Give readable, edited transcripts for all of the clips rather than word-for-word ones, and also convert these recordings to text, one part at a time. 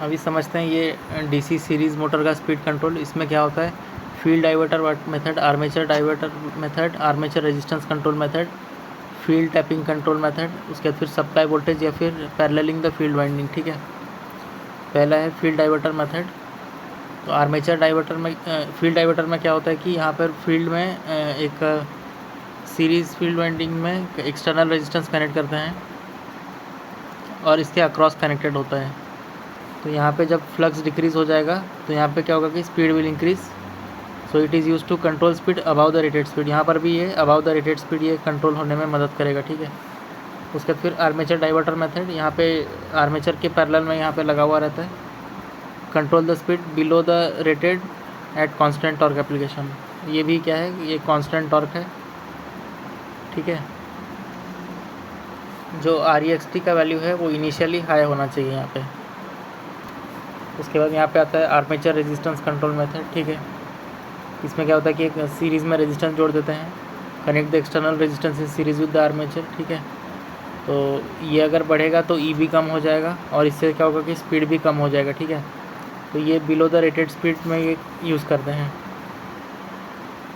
अभी समझते हैं ये डीसी सीरीज़ मोटर का स्पीड कंट्रोल। इसमें क्या होता है, field diverter method, armature diverter method, armature resistance control method, field tapping control method, उसके बाद फिर सप्लाई वोल्टेज या फिर पैरेललिंग द फील्ड वाइंडिंग। ठीक है, पहला है फील्ड डाइवर्टर मेथड। तो आर्मेचर डाइवर्टर में फील्ड डाइवर्टर में क्या होता है कि यहाँ पर फील्ड में एक सीरीज़ फील्ड वाइंडिंग में एक्सटर्नल रेजिस्टेंस कनेक्ट करते हैं और इसके अक्रॉस कनेक्टेड होता है। तो यहाँ पे जब फ्लक्स डिक्रीज़ हो जाएगा तो यहाँ पे क्या होगा कि speed will increase, so it is use to control speed above the rated speed. यहाँ पर भी ये अबाउ द रेटेड स्पीड ये कंट्रोल होने में मदद करेगा। ठीक है, उसके बाद फिर आर्मेचर डाइवर्टर मेथड, यहाँ पे आर्मेचर के पैरेलल में यहाँ पे लगा हुआ रहता है, control the speed below the rated at constant torque application. ये भी क्या है, ये कांस्टेंट टॉर्क है। ठीक है, जो REXT का वैल्यू है वो इनिशियली हाई होना चाहिए यहाँ पे। उसके बाद यहाँ पे आता है आर्मेचर रेजिस्टेंस कंट्रोल मेथड। ठीक है, इसमें क्या होता है कि एक सीरीज़ में रेजिस्टेंस जोड़ देते हैं, connect the external resistance in series with the armature. ठीक है, तो ये अगर बढ़ेगा तो भी कम हो जाएगा और इससे क्या होगा कि स्पीड भी कम हो जाएगा। ठीक है, तो ये बिलो द रेटेड स्पीड में ये यूज़ करते हैं।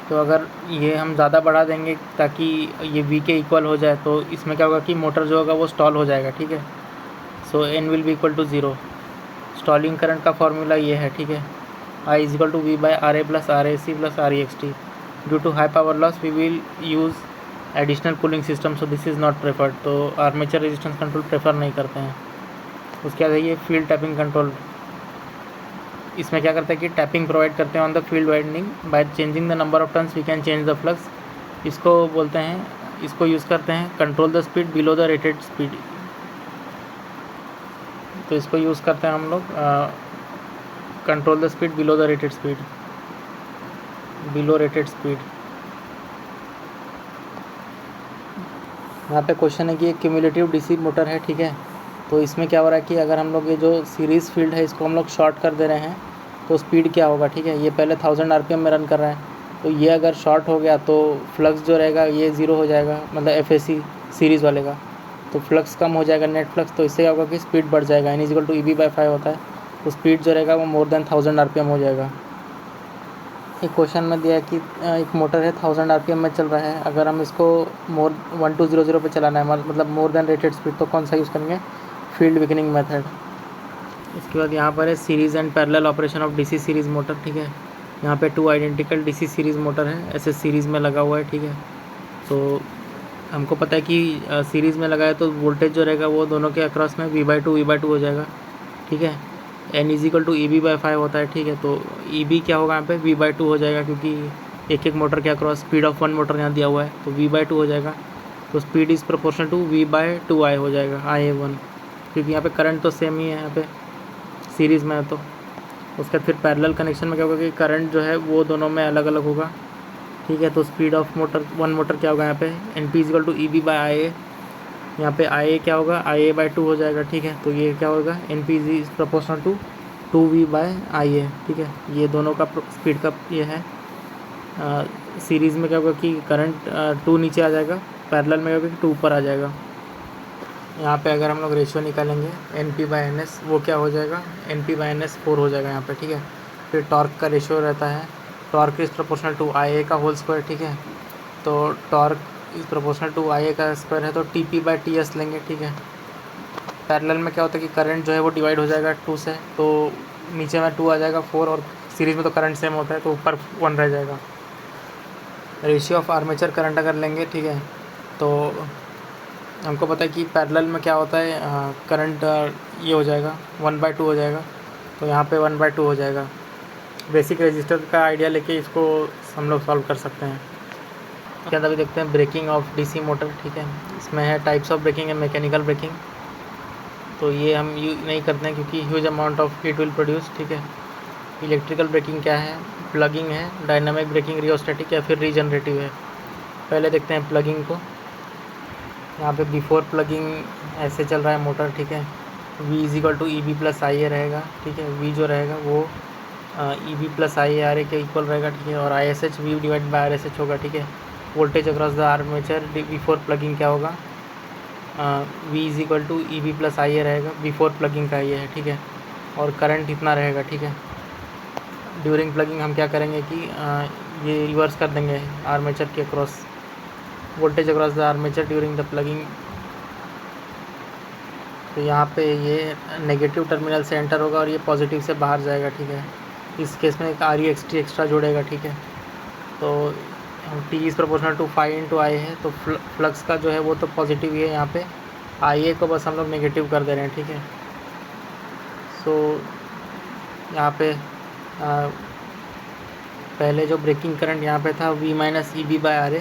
तो अगर ये हम ज़्यादा बढ़ा देंगे ताकि ये V के इक्वल हो जाए तो इसमें क्या होगा कि मोटर जो होगा वो स्टॉल हो जाएगा। ठीक है, so N will be equal to 0। Stalling current का फॉर्मूला ये है। ठीक है, I is equal to V/RA + RAC + REXT। Due to high power loss we will use additional cooling system, so this is not preferred. तो armature resistance control prefer नहीं करते हैं। उसके बाद है ये फील्ड टैपिंग कंट्रोल। इसमें क्या करते हैं कि टैपिंग प्रोवाइड करते हैं on the field winding by changing the number of turns we can change the flux. इसको बोलते हैं, इसको यूज़ करते हैं control the speed below the rated speed. तो इसको यूज़ करते हैं हम लोग control the speed below the rated speed, below rated speed. यहाँ पे क्वेश्चन है कि एक क्यूमुलेटिव डीसी मोटर है। ठीक है, तो इसमें क्या हो रहा है कि अगर हम लोग ये जो सीरीज़ फील्ड है इसको हम लोग शॉर्ट कर दे रहे हैं तो स्पीड क्या होगा। ठीक है, ये पहले 1000 RPM में रन कर रहा है, तो ये अगर शॉर्ट हो गया तो फ्लक्स जो रहेगा ये 0 हो जाएगा, मतलब FAC सीरीज़ वाले का, तो फ्लक्स कम हो जाएगा, नेट फ्लक्स। तो इससे क्या होगा कि स्पीड बढ़ जाएगा, N = EB/5 होता है, तो स्पीड जो रहेगा वो मोर देन 1000 RPM हो जाएगा। एक क्वेश्चन में दिया है कि एक मोटर है 1000 RPM में चल रहा है, अगर हम इसको 1200 पे चलाना है, मतलब मोर देन रेटेड स्पीड, तो कौन सा यूज़ करेंगे, फील्ड विकनिंग मेथड। इसके बाद यहाँ पर है series and parallel operation of DC series motor. ठीक है, यहाँ पे 2 आइडेंटिकल डीसी सीरीज़ मोटर है, ऐसे सीरीज़ में लगा हुआ है। ठीक है, तो हमको पता है कि सीरीज़ में लगा है तो वोल्टेज जो रहेगा वो दोनों के अक्रॉस में V/2 हो जाएगा। ठीक है, N = EB/5 होता है। ठीक है, तो EB क्या होगा यहाँ पे, V/2 हो जाएगा, क्योंकि एक एक मोटर के अक्रॉस स्पीड ऑफ 1 मोटर यहाँ दिया हुआ है, तो V/2 हो जाएगा। तो speed is proportional to V/2I हो जाएगा, IA1, क्योंकि यहाँ पे करंट तो सेम ही है यहाँ पे सीरीज़ में है। तो उसके बाद फिर पैरेलल कनेक्शन में क्या होगा कि करंट जो है वो दोनों में अलग अलग होगा। ठीक है, तो स्पीड ऑफ मोटर 1 मोटर क्या होगा यहाँ पे, NP = EB/IA। यहाँ पे IA क्या होगा, IA/2 हो जाएगा। ठीक है, तो ये क्या होगा, NP is proportional to 2V/IA। ठीक है, ये दोनों का स्पीड का ये है। सीरीज़ में क्या होगा कि करंट 2 नीचे आ जाएगा, पैरेलल में क्या होगा कि 2 ऊपर आ जाएगा। यहाँ पे अगर हम लोग रेशियो निकालेंगे NP/NS, वो क्या हो जाएगा, NP/NS 4 हो जाएगा यहाँ पे। ठीक है, फिर टॉर्क का रेशियो रहता है, torque is proportional to IA का होल स्क्वायर। ठीक है, तो torque is proportional to IA का स्क्वायर है, तो TP/TS लेंगे। ठीक है, पैरेलल में क्या होता है कि करंट जो है वो डिवाइड हो जाएगा 2 से, तो नीचे में 2 आ जाएगा 4, और सीरीज़ में तो करंट सेम होता है तो ऊपर 1 रह जाएगा। रेशियो ऑफ आर्मेचर करंट अगर लेंगे, ठीक है, तो हमको पता है कि पैरेलल में क्या होता है, करंट ये हो जाएगा 1/2 हो जाएगा, तो यहाँ पे 1/2 हो जाएगा। बेसिक रेजिस्टर का आइडिया लेके इसको हम लोग सॉल्व कर सकते हैं। क्या अभी देखते हैं ब्रेकिंग ऑफ डीसी मोटर। ठीक है, इसमें है types of braking and mechanical braking, तो ये हम नहीं करते हैं क्योंकि huge amount of heat will produce. ठीक है, इलेक्ट्रिकल ब्रेकिंग क्या है, प्लगिंग है, डायनामिक ब्रेकिंग, रियोस्टैटिक या फिर रीजनरेटिव है। पहले देखते हैं प्लगिंग को। यहाँ पे बिफोर प्लगिंग ऐसे चल रहा है मोटर। ठीक है, V = EB/IA रहेगा। ठीक है, V जो रहेगा वो EB/IARA के इक्वल रहेगा। ठीक है, और ISH V/RSH होगा। ठीक है, voltage across the armature before plugging क्या होगा, V = EB/IA रहेगा, बिफोर प्लगिंग का ये है। ठीक है, और करंट इतना रहेगा, ठीक है। ड्यूरिंग प्लगिंग हम क्या करेंगे कि ये रिवर्स कर देंगे आर्मेचर के across, voltage across the armature during the plugging. तो यहाँ पे ये नेगेटिव टर्मिनल से एंटर होगा और ये पॉजिटिव से बाहर जाएगा, ठीक है। इस केस में एक RE एक्स्ट्रा जुड़ेगा, ठीक है। तो T is proportional to 5 × I है, तो फ्लक्स का जो है वो तो पॉजिटिव ही है। यहाँ पे IA को बस हम लोग नेगेटिव कर दे रहे हैं, ठीक है। सो यहाँ पे पहले जो ब्रेकिंग करंट यहाँ पे था V - EB/RA,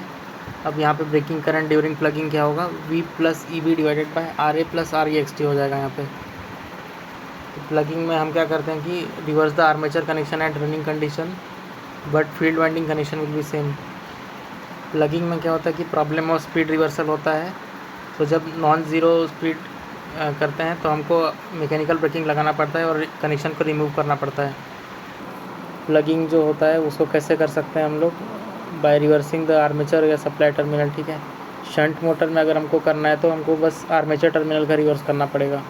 अब यहाँ पे ब्रेकिंग करंट ड्यूरिंग प्लगिंग क्या होगा, V + EB / RA + RE हो जाएगा यहाँ पे। तो प्लगिंग में हम क्या करते हैं कि reverse the armature connection eight running condition but field winding condition will be same. Plugging में क्या होता है कि प्रॉब्लम ऑफ स्पीड रिवर्सल होता है। तो जब नॉन ज़ीरो स्पीड करते हैं तो हमको मैकेनिकल ब्रेकिंग लगाना पड़ता है और कनेक्शन को रिमूव करना पड़ता है। प्लगिंग जो होता है उसको कैसे कर सकते हैं हम लोग, बाय रिवर्सिंग द आर्मेचर या सप्लाई टर्मिनल, ठीक है। शंट मोटर में अगर हमको करना है तो हमको बस आर्मेचर टर्मिनल का रिवर्स करना पड़ेगा।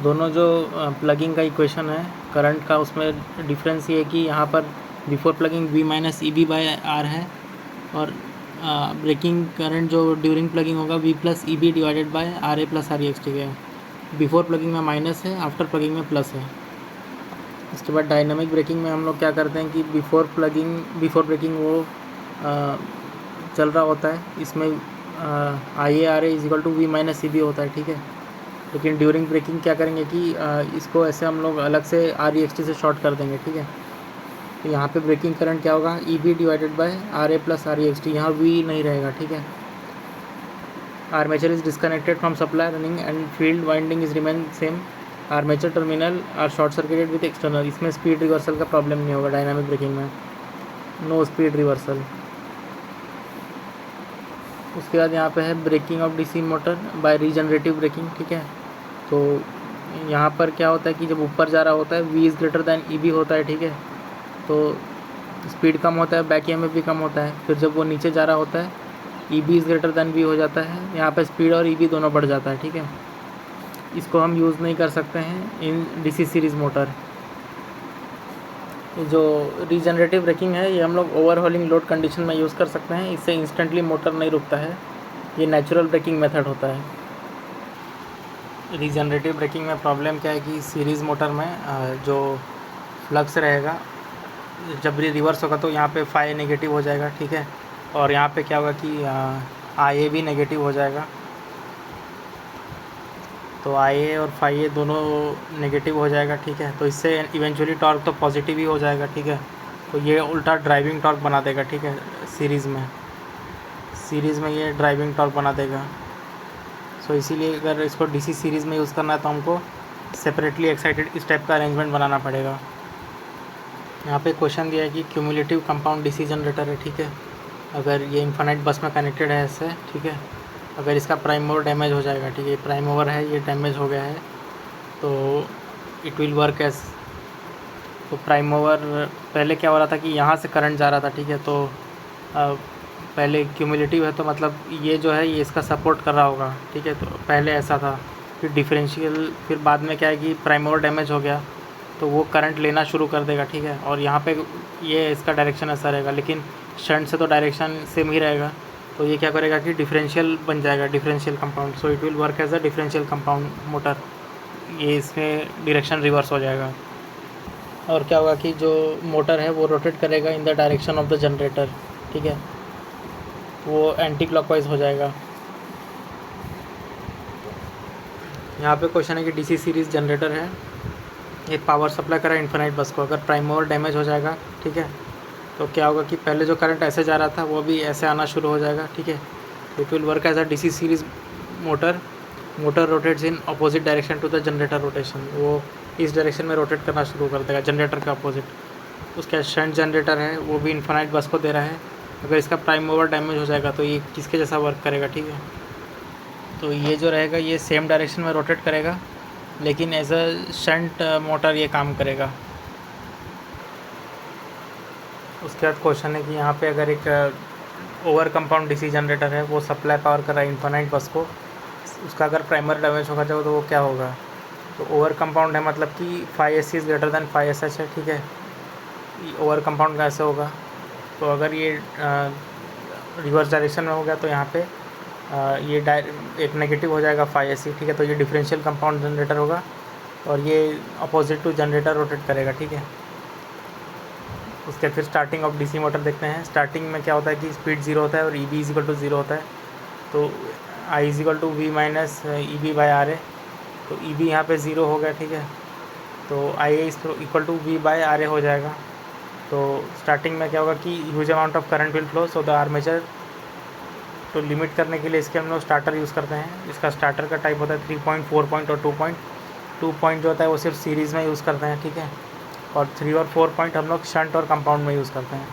दोनों जो प्लगिंग का इक्वेशन है करंट का, उसमें डिफरेंस ये है कि यहाँ पर बिफोर प्लगिंग V - EB/R है और ब्रेकिंग करंट जो ड्यूरिंग प्लगिंग होगा V + EB / RA + RE है। बिफोर प्लगिंग में माइनस है, आफ्टर प्लगिंग में प्लस है। इसके बाद डायनामिक ब्रेकिंग में हम लोग क्या करते हैं कि बिफोर ब्रेकिंग वो चल रहा होता है, इसमें IARA = V - EB होता है, ठीक है। लेकिन ड्यूरिंग ब्रेकिंग क्या करेंगे कि इसको ऐसे हम लोग अलग से RE से शॉर्ट कर देंगे, ठीक है। तो यहाँ पे ब्रेकिंग करंट क्या होगा, EB / RA + RE, यहाँ V नहीं रहेगा, ठीक है। Armature is disconnected from supply running and field winding is remain same. Armature terminal are short circuited with external. इसमें स्पीड रिवर्सल का प्रॉब्लम नहीं होगा डायनामिक ब्रेकिंग में, नो स्पीड रिवर्सल। उसके बाद यहाँ पे है braking of DC motor by regenerative braking, ठीक है। तो यहाँ पर क्या होता है कि जब ऊपर जा रहा होता है V is greater than EB होता है, ठीक है। तो स्पीड कम होता है, बैक EMF भी कम होता है। फिर जब वो नीचे जा रहा होता है EB is greater than V हो जाता है, यहाँ पे स्पीड और EB दोनों बढ़ जाता है, ठीक है। इसको हम यूज़ नहीं कर सकते हैं इन DC सीरीज़ मोटर। जो रीजनरेटिव ब्रेकिंग है ये हम लोग ओवरहॉलिंग लोड कंडीशन में यूज़ कर सकते हैं, इससे इंस्टेंटली मोटर नहीं रुकता है, ये नेचुरल ब्रेकिंग मेथड होता है। रीजनरेटिव ब्रेकिंग में प्रॉब्लम क्या है कि सीरीज़ मोटर में जो फ्लक्स रहेगा जब रिवर्स होगा तो यहाँ पे फाई नेगेटिव हो जाएगा, ठीक है। और यहाँ पे क्या होगा कि IA भी नेगेटिव हो जाएगा। तो IA और फाई दोनों नेगेटिव हो जाएगा, ठीक है। तो इससे इवेंचुअली टॉर्क तो पॉजिटिव ही हो जाएगा, ठीक है। तो ये उल्टा ड्राइविंग टॉर्क बना देगा, ठीक है। सीरीज़ में ये ड्राइविंग टॉर्क बना देगा। सो इसीलिए अगर इसको DC सीरीज़ में यूज़ करना है तो हमको सेपरेटली एक्साइटेड स्टेप का अरेंजमेंट बनाना पड़ेगा। यहाँ पे क्वेश्चन दिया है कि क्यूमुलेटिव कंपाउंड DC जनरेटर है, ठीक है। अगर ये इन्फिनाइट बस में कनेक्टेड है ऐसे, ठीक है। अगर इसका प्राइम मूवर डैमेज हो जाएगा, ठीक है, प्राइम मूवर है ये डैमेज हो गया है, तो इट विल वर्क एज। तो प्राइम मूवर पहले क्या हो रहा था कि यहाँ से करंट जा रहा था, ठीक है। तो पहले क्यूमुलेटिव है तो मतलब ये जो है ये इसका सपोर्ट कर रहा होगा, ठीक है। तो पहले ऐसा था, फिर डिफरेंशियल, फिर बाद में क्या है कि प्राइम मूवर डैमेज हो गया तो वो करंट लेना शुरू कर देगा, ठीक है। और यहाँ पे ये इसका डायरेक्शन ऐसा रहेगा, लेकिन शंट से तो डायरेक्शन सेम ही रहेगा। तो ये क्या करेगा कि डिफरेंशियल बन जाएगा, differential compound. So it will work as a differential compound motor, ये इसमें डायरेक्शन रिवर्स हो जाएगा। और क्या होगा कि जो मोटर है वो रोटेट करेगा in the direction of the generator, ठीक है, वो एंटी क्लॉकवाइज हो जाएगा। यहाँ पे क्वेश्चन है कि DC सीरीज़ जनरेटर है, ये पावर सप्लाई करा इन्फिनाइट बस को। अगर प्राइम मूवर डैमेज हो जाएगा, ठीक है, तो क्या होगा कि पहले जो करंट ऐसे जा रहा था वो भी ऐसे आना शुरू हो जाएगा, ठीक है। It will work as a DC series motor rotates in opposite direction to the generator rotation. वो इस डायरेक्शन में रोटेट करना शुरू कर देगा जनरेटर के अपोजिट। उसका शंट जनरेटर है वो भी इन्फिनाइट बस को दे रहा है। अगर इसका प्राइम मूवर डैमेज हो जाएगा तो ये किसके जैसा वर्क करेगा, ठीक है। तो ये जो रहेगा ये सेम डायरेक्शन में रोटेट करेगा, लेकिन एज अ शंट मोटर ये काम करेगा। उसके बाद क्वेश्चन है कि यहाँ पे अगर एक ओवर कंपाउंड DC जनरेटर है, वो सप्लाई पावर कर रहा है इन्फिनाइट बस को, उसका अगर प्राइमरी डैमेज होगा तो वो क्या होगा। तो ओवर कंपाउंड है मतलब कि 5AC is greater than 5SH है, ठीक है। ओवर कंपाउंड कैसे होगा, तो अगर ये रिवर्स डायरेक्शन में हो गया तो यहाँ पे ये एक नेगेटिव हो जाएगा 5AC, ठीक है। तो ये डिफरेंशियल कंपाउंड जनरेटर होगा और ये अपोजिट टू जनरेटर रोटेट करेगा, ठीक है। उसके फिर स्टार्टिंग ऑफ डीसी मोटर देखते हैं। स्टार्टिंग में क्या होता है कि स्पीड 0 होता है और EB इज इक्वल टू 0 होता है। तो I is equal to V minus EB by RA। तो EB यहाँ पे 0 हो गया, ठीक है। तो IA is equal to V by RA हो जाएगा। तो स्टार्टिंग में क्या होगा कि huge amount of current will flow, so the armature. तो लिमिट करने के लिए इसके हम लोग स्टार्टर यूज़ करते हैं। इसका स्टार्टर का टाइप होता है 3 पॉइंट, 4 पॉइंट और 2 पॉइंट। 2 पॉइंट जो होता है वो सिर्फ सीरीज़ में यूज़ करते हैं, ठीक है। और 3 और 4 पॉइंट हम लोग शंट और कंपाउंड में यूज़ करते हैं।